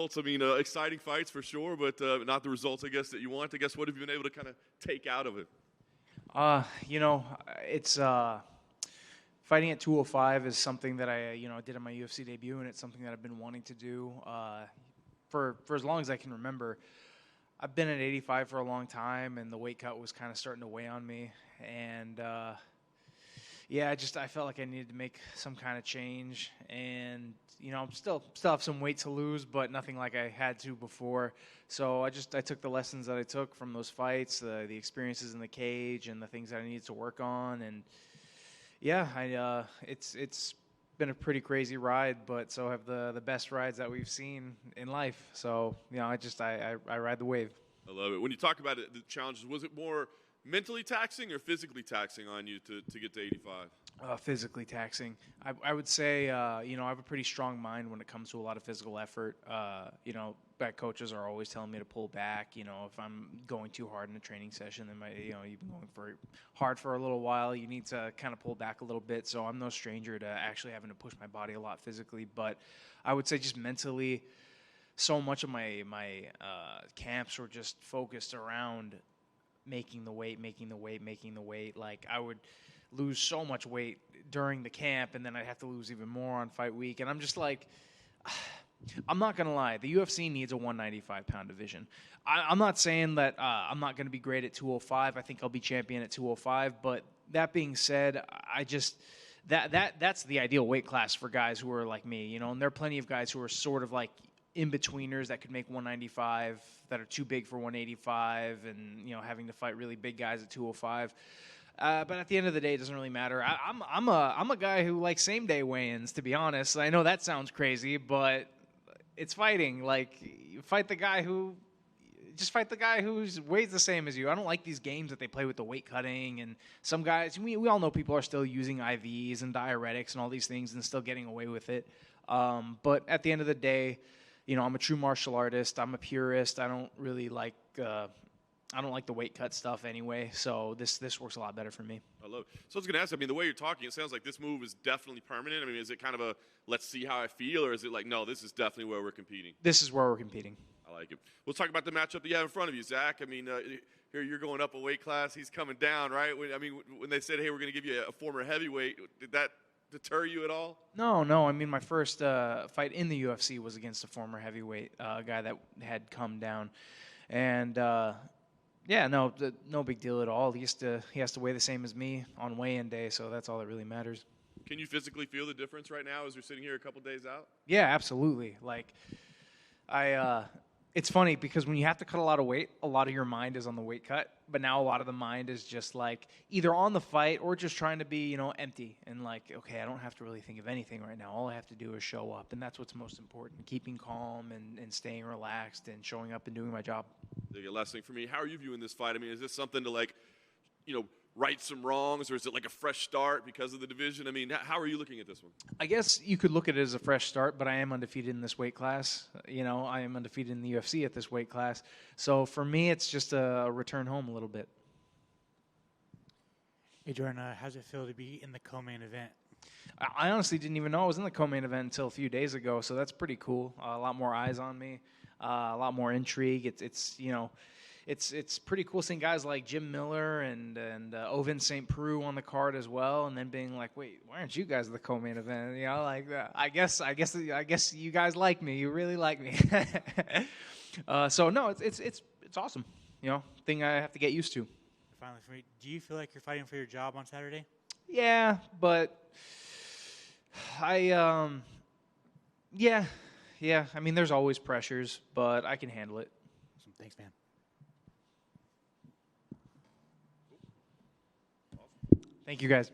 I mean, exciting fights for sure, but not the results, I guess, that you want. I guess, what have you been able to kind of take out of it? It's fighting at 205 is something that I did on my UFC debut, and it's something that I've been wanting to do for as long as I can remember. I've been at 85 for a long time, and the weight cut was kind of starting to weigh on me, and I felt like I needed to make some kind of change, and still have some weight to lose, but nothing like I had to before. So I took the lessons that I took from those fights, the experiences in the cage, and the things that I needed to work on, and it's been a pretty crazy ride, but so have the best rides that we've seen in life. So I ride the wave. I love it. When you talk about it, the challenges, was it more mentally taxing or physically taxing on you to get to 85? Physically taxing. I would say, I have a pretty strong mind when it comes to a lot of physical effort. Back coaches are always telling me to pull back. If I'm going too hard in a training session, then you've been going hard for a little while. You need to kind of pull back a little bit. So I'm no stranger to actually having to push my body a lot physically. But I would say just mentally, so much of my camps were just focused around making the weight. Like, I would lose so much weight during the camp, and then I'd have to lose even more on fight week. And I'm just like, I'm not going to lie. The UFC needs a 195-pound division. I'm not saying that I'm not going to be great at 205. I think I'll be champion at 205. But that being said, that's the ideal weight class for guys who are like me, and there are plenty of guys who are sort of like in-betweeners that could make 195, that are too big for 185, and having to fight really big guys at 205. But at the end of the day, it doesn't really matter. I'm a guy who likes same-day weigh-ins, to be honest. I know that sounds crazy, but it's fighting. Like, fight the guy who weighs the same as you. I don't like these games that they play with the weight cutting, and some guys, we all know people are still using IVs and diuretics and all these things and still getting away with it. But at the end of the day, I'm a true martial artist. I'm a purist. I don't really like the weight cut stuff anyway, so this works a lot better for me. I love it. So I was going to ask, the way you're talking, it sounds like this move is definitely permanent. Is it kind of a let's see how I feel, or is it like, no, this is definitely where we're competing? This is where we're competing. I like it. Let's talk about the matchup that you have in front of you, Zach. Here you're going up a weight class. He's coming down, right? When they said, hey, we're going to give you a former heavyweight, did that deter you at all? No. My first fight in the UFC was against a former heavyweight, guy that had come down. And no big deal at all. He has to weigh the same as me on weigh-in day, so that's all that really matters. Can you physically feel the difference right now as you're sitting here a couple days out? Yeah, absolutely. Like, it's funny because when you have to cut a lot of weight, a lot of your mind is on the weight cut, but now a lot of the mind is just like either on the fight or just trying to be, empty and like, okay, I don't have to really think of anything right now. All I have to do is show up, and that's what's most important, keeping calm and staying relaxed and showing up and doing my job. The last thing for me, how are you viewing this fight? Is this something to right some wrongs, or is it like a fresh start because of the division? How are you looking at this one? I guess you could look at it as a fresh start, but I am undefeated in this weight class. I am undefeated in the UFC at this weight class. So for me, it's just a return home a little bit. Hey, Jordan, how does it feel to be in the co-main event? I honestly didn't even know I was in the co-main event until a few days ago, so that's pretty cool. A lot more eyes on me, a lot more intrigue. It's pretty cool seeing guys like Jim Miller and Ovin St. Preux on the card as well, and then being like, wait, why aren't you guys at the co-main event? I guess you guys like me. You really like me. So no, it's awesome. Thing I have to get used to. Finally, for me, do you feel like you're fighting for your job on Saturday? Yeah, but yeah. There's always pressures, but I can handle it. Awesome. Thanks, man. Thank you, guys.